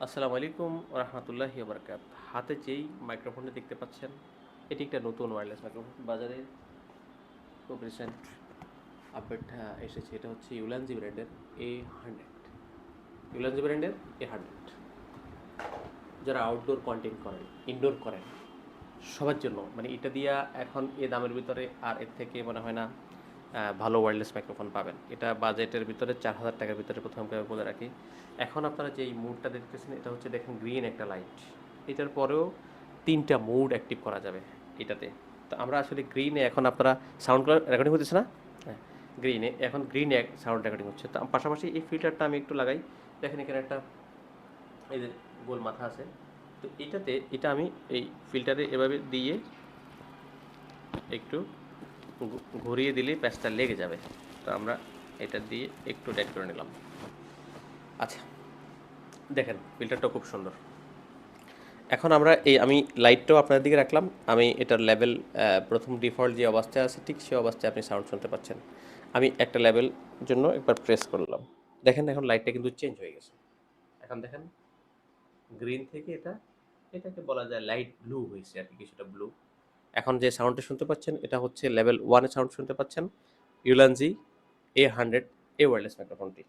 আসসালামু আলাইকুম রহমতুল্লাহি ওবরাকাত। হাতে যেই মাইক্রোফোনটি দেখতে পাচ্ছেন, এটি একটা নতুন ওয়্যারলেস মাইক্রোফোন। বাজারে খুব রিসেন্ট আপডেট এসেছে। এটা হচ্ছে ইউলানজি ব্র্যান্ডের A100। ইউলানজি ব্র্যান্ডের A100। যারা আউটডোর কন্টেন্ট করেন, ইনডোর করেন, সবার জন্য মানে এটা দিয়া এখন এ দামের ভিতরে আর এর থেকে মনে হয় না ভালো ওয়্যারলেস মাইক্রোফোন পাবেন। এটা বাজেটের ভিতরে 4000 টাকার ভিতরে প্রথমে বলে রাখি। এখন আপনারা যে এই মুডটা দেখতেছেন, এটা হচ্ছে দেখেন গ্রিন একটা লাইট। এটার পরেও 3টা মুড অ্যাক্টিভ করা যাবে এটাতে। তো আমরা আসলে গ্রিনে এখন আপনারা সাউন্ড রেকর্ডিং হতেছে না? হ্যাঁ, গ্রিনে এখন গ্রিনে সাউন্ড রেকর্ডিং হচ্ছে। তো পাশাপাশি এই ফিল্টারটা আমি একটু লাগাই। দেখেন এখানে একটা এই যে গোল মাথা আছে। তো এটা আমি এই ফিল্টারে এভাবে দিয়ে একটু ঘুরিয়ে দিলেই প্যাচটা লেগে যাবে। তো আমরা এটা দিয়ে একটু টাইট করে নিলাম। আচ্ছা, দেখেন ফিল্টারটা খুব সুন্দর। এখন আমরা আমি লাইটটাও আপনার দিকে রাখলাম। আমি এটার লেভেল প্রথম ডিফল্ট যে অবস্থায় আছে ঠিক সেই অবস্থায় আপনি সাউন্ড শুনতে পাচ্ছেন। আমি একটা লেভেল জন্য একবার প্রেস করলাম। দেখেন এখন লাইটটা কিন্তু চেঞ্জ হয়ে গেছে। এখন দেখেন গ্রিন থেকে এটাকে বলা যায় লাইট ব্লু হয়েছে আর কি, কিছুটা ব্লু। এখন যে সাউন্ডটা শুনতে পাচ্ছেন এটা হচ্ছে লেভেল 1 এর সাউন্ড শুনতে পাচ্ছেন। ইউলানজি A100 ওয়্যারলেস মাইক্রোফোনটি।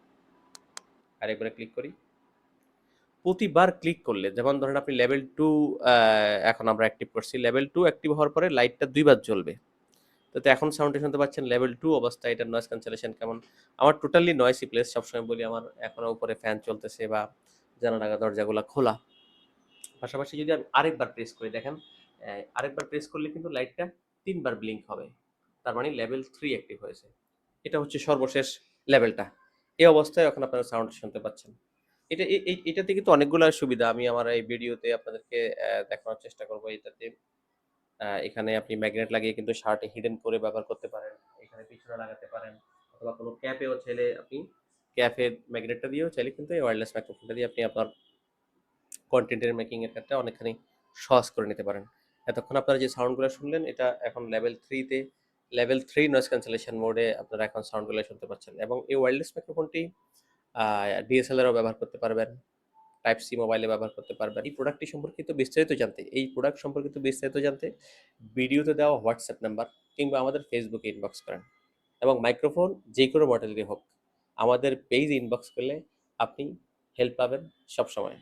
আরেকবারে ক্লিক করি। প্রতিবার ক্লিক করলে যেমন ধরেন আপনি লেভেল 2 এখন আমরা অ্যাক্টিভ করছি। লেভেল 2 অ্যাক্টিভ হওয়ার পরে লাইটটা 2 বার জ্বলবে। তো এখন সাউন্ডটা শুনতে পাচ্ছেন লেভেল 2 অবস্থায়। এটার নয়েজ ক্যান্সেলেশন কেমন? আমার টোটালি নয়েসি প্লেস। সবসময় বলি আমার এখনো উপরে ফ্যান চলতেছে বা জানালা দরজাগুলো খোলা। পাশাপাশি যদি আমি আরেকবার প্রেস করি দেখেন, আরেকবার প্রেস করলে কিন্তু লাইটটা 3 বার ব্লিঙ্ক হবে। তার মানে লেভেল 3 অ্যাক্টিভ হয়েছে। এটা হচ্ছে সর্বশেষ লেভেলটা। এই অবস্থায় এখন আপনারা সাউন্ড শুনতে পাচ্ছেন। এটাতে কিন্তু অনেকগুলো সুবিধা আমি আমার এই ভিডিওতে আপনাদেরকে দেখানোর চেষ্টা করব। এখানে আপনি ম্যাগনেট লাগিয়ে কিন্তু শার্টে হিডেন করে ব্যবহার করতে পারেন। এখানে পিছনে লাগাতে পারেন, অথবা কোনো ক্যাপেও চাইলে আপনি ক্যাপের ম্যাগনেটটা দিয়েও চাইলে কিন্তু এই ওয়্যারলেস মাইক্রোফোনটা দিয়ে আপনি আপনার কন্টেন্টের মেকিং এর ক্ষেত্রে অনেকখানি সহজ করে নিতে পারেন। এতক্ষণ আপনারা যে সাউন্ডগুলো শুনলেন এটা এখন লেভেল 3 নয়েজ ক্যান্সেলেশন মোডে আপনারা এখন সাউন্ডগুলো শুনতে পাচ্ছেন। এবং এই ওয়্যারলেস মাইক্রোফোনটি ডিএসএলআরও ব্যবহার করতে পারবেন, টাইপ সি মোবাইলে ব্যবহার করতে পারবেন। এই প্রোডাক্ট সম্পর্কিত বিস্তারিত জানতে ভিডিওতে দেওয়া হোয়াটসঅ্যাপ নাম্বার কিংবা আমাদের ফেসবুকে ইনবক্স করেন। এবং মাইক্রোফোন যে কোনো মডেলেরই হোক, আমাদের পেজ ইনবক্স করলে আপনি হেল্প পাবেন সবসময়।